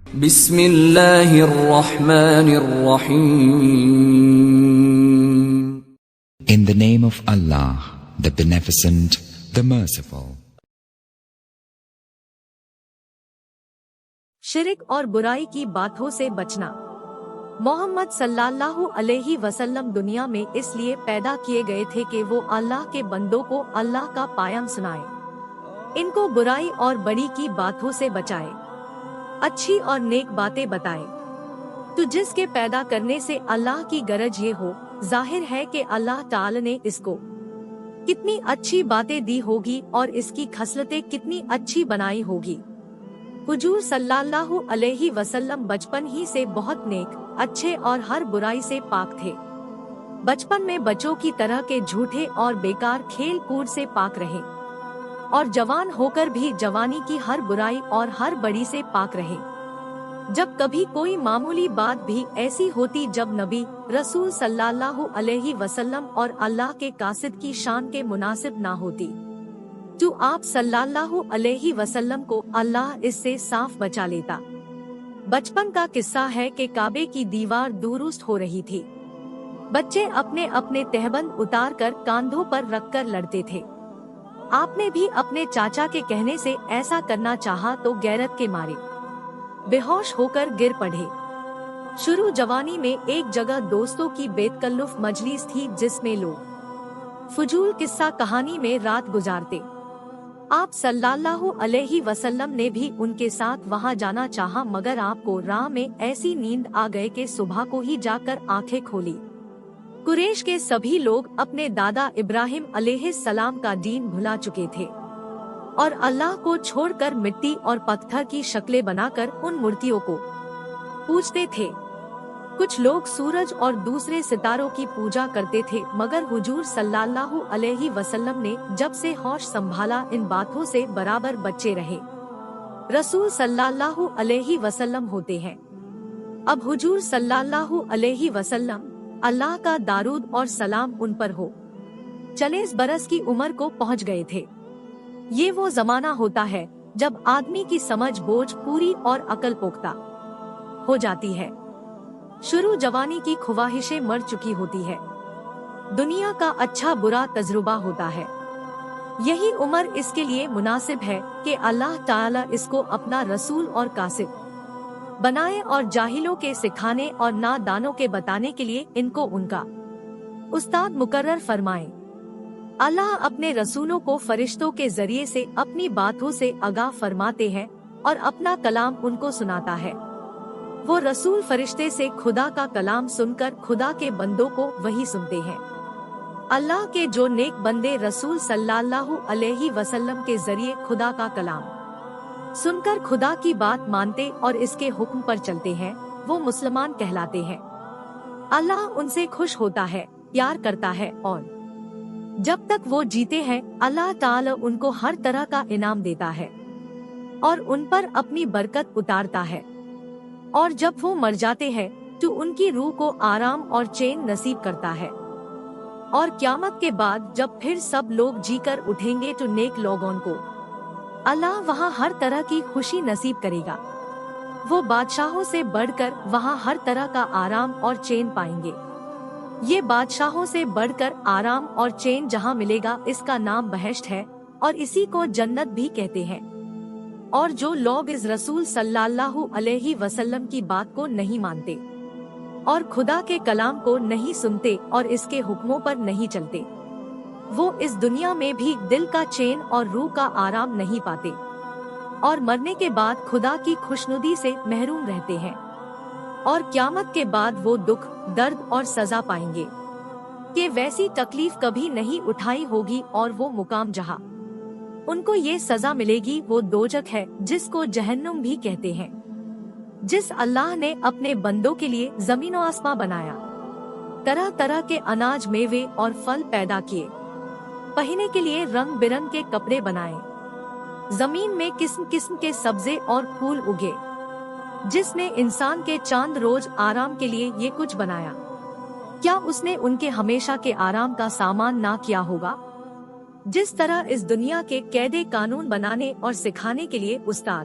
بسم اللہ الرحمن الرحیم. In the name of Allah, the Beneficent, the Merciful. شرک اور برائی کی باتوں سے بچنا. محمد صلی اللہ علیہ وسلم دنیا میں اس لیے پیدا کیے گئے تھے کہ وہ اللہ کے بندوں کو اللہ کا پیام سنائے، ان کو برائی اور بڑی کی باتوں سے بچائے، اچھی اور نیک باتیں بتائے. تو جس کے پیدا کرنے سے اللہ کی غرض یہ ہو، ظاہر ہے کہ اللہ تعالی نے اس کو کتنی اچھی باتیں دی ہوگی اور اس کی خصلتیں کتنی اچھی بنائی ہوگی. حضور صلی اللہ علیہ وسلم بچپن ہی سے بہت نیک، اچھے اور ہر برائی سے پاک تھے. بچپن میں بچوں کی طرح کے جھوٹے اور بیکار کھیل کود سے پاک رہے، اور جوان ہو کر بھی جوانی کی ہر برائی اور ہر بڑی سے پاک رہے. جب کبھی کوئی معمولی بات بھی ایسی ہوتی جب نبی رسول صلی اللہ علیہ وسلم اور اللہ کے قاصد کی شان کے مناسب نہ ہوتی، تو آپ صلی اللہ علیہ وسلم کو اللہ اس سے صاف بچا لیتا. بچپن کا قصہ ہے کہ کعبے کی دیوار درست ہو رہی تھی. بچے اپنے اپنے تہبند اتار کر کاندھوں پر رکھ کر لڑتے تھے. آپ نے بھی اپنے چاچا کے کہنے سے ایسا کرنا چاہا تو غیرت کے مارے بے ہوش ہو کر گر پڑے. شروع جوانی میں ایک جگہ دوستوں کی بے تکلف مجلس تھی جس میں لوگ فضول قصہ کہانی میں رات گزارتے. آپ صلی اللہ علیہ وسلم نے بھی ان کے ساتھ وہاں جانا چاہا، مگر آپ کو راہ میں ایسی نیند آ گئے کہ صبح کو ہی جا کر آنکھیں کھولی. قریش کے سبھی لوگ اپنے دادا ابراہیم علیہ السلام کا دین بھلا چکے تھے اور اللہ کو چھوڑ کر مٹی اور پتھر کی شکلیں بنا کر ان مورتیوں کو پوجتے تھے. کچھ لوگ سورج اور دوسرے ستاروں کی پوجا کرتے تھے، مگر حضور صلی اللہ علیہ وسلم نے جب سے ہوش سنبھالا ان باتوں سے برابر بچے رہے. رسول صلی اللہ علیہ وسلم ہوتے ہیں. اب حضور صلی اللہ علیہ وسلم، اللہ کا درود اور سلام ان پر ہو، 40 برس کی عمر کو پہنچ گئے تھے. یہ وہ زمانہ ہوتا ہے جب آدمی کی سمجھ بوجھ پوری اور عقل پختہ ہو جاتی ہے. شروع جوانی کی خواہشیں مر چکی ہوتی ہے، دنیا کا اچھا برا تجربہ ہوتا ہے. یہی عمر اس کے لیے مناسب ہے کہ اللہ تعالی اس کو اپنا رسول اور قاصد بنائے اور جاہلوں کے سکھانے اور نادانوں کے بتانے کے لیے ان کو ان کا استاد مقرر فرمائے. اللہ اپنے رسولوں کو فرشتوں کے ذریعے سے اپنی باتوں سے آگاہ فرماتے ہیں اور اپنا کلام ان کو سناتا ہے. وہ رسول فرشتے سے خدا کا کلام سن کر خدا کے بندوں کو وہی سنتے ہیں. اللہ کے جو نیک بندے رسول صلی اللہ علیہ وسلم کے ذریعے خدا کا کلام سن کر خدا کی بات مانتے اور اس کے حکم پر چلتے ہیں، وہ مسلمان کہلاتے ہیں. اللہ ان سے خوش ہوتا ہے، پیار کرتا ہے، اور جب تک وہ جیتے ہیں اللہ تعالی ان کو ہر طرح کا انعام دیتا ہے اور ان پر اپنی برکت اتارتا ہے. اور جب وہ مر جاتے ہیں تو ان کی روح کو آرام اور چین نصیب کرتا ہے. اور قیامت کے بعد جب پھر سب لوگ جی کر اٹھیں گے تو نیک لوگوں کو اللہ وہاں ہر طرح کی خوشی نصیب کرے گا. وہ بادشاہوں سے بڑھ کر وہاں ہر طرح کا آرام اور چین پائیں گے. یہ بادشاہوں سے بڑھ کر آرام اور چین جہاں ملے گا اس کا نام بہشت ہے، اور اسی کو جنت بھی کہتے ہیں. اور جو لوگ اس رسول صلی اللہ علیہ وسلم کی بات کو نہیں مانتے اور خدا کے کلام کو نہیں سنتے اور اس کے حکموں پر نہیں چلتے، وہ اس دنیا میں بھی دل کا چین اور روح کا آرام نہیں پاتے اور مرنے کے بعد خدا کی خوشنودی سے محروم رہتے ہیں. اور قیامت کے بعد وہ دکھ، درد اور سزا پائیں گے کہ ویسی تکلیف کبھی نہیں اٹھائی ہوگی، اور وہ مقام جہاں ان کو یہ سزا ملے گی وہ دوزخ ہے، جس کو جہنم بھی کہتے ہیں. جس اللہ نے اپنے بندوں کے لیے زمین و آسماں بنایا، طرح طرح کے اناج، میوے اور پھل پیدا کیے، پہننے کے لیے رنگ برنگ کے کپڑے بنائے، زمین میں قسم قسم کے سبزے اور پھول اگے، جس نے انسان کے چاند روز آرام کے لیے یہ کچھ بنایا، کیا اس نے ان کے ہمیشہ کے آرام کا سامان نہ کیا ہوگا؟ جس طرح اس دنیا کے قاعدے قانون بنانے اور سکھانے کے لیے استاد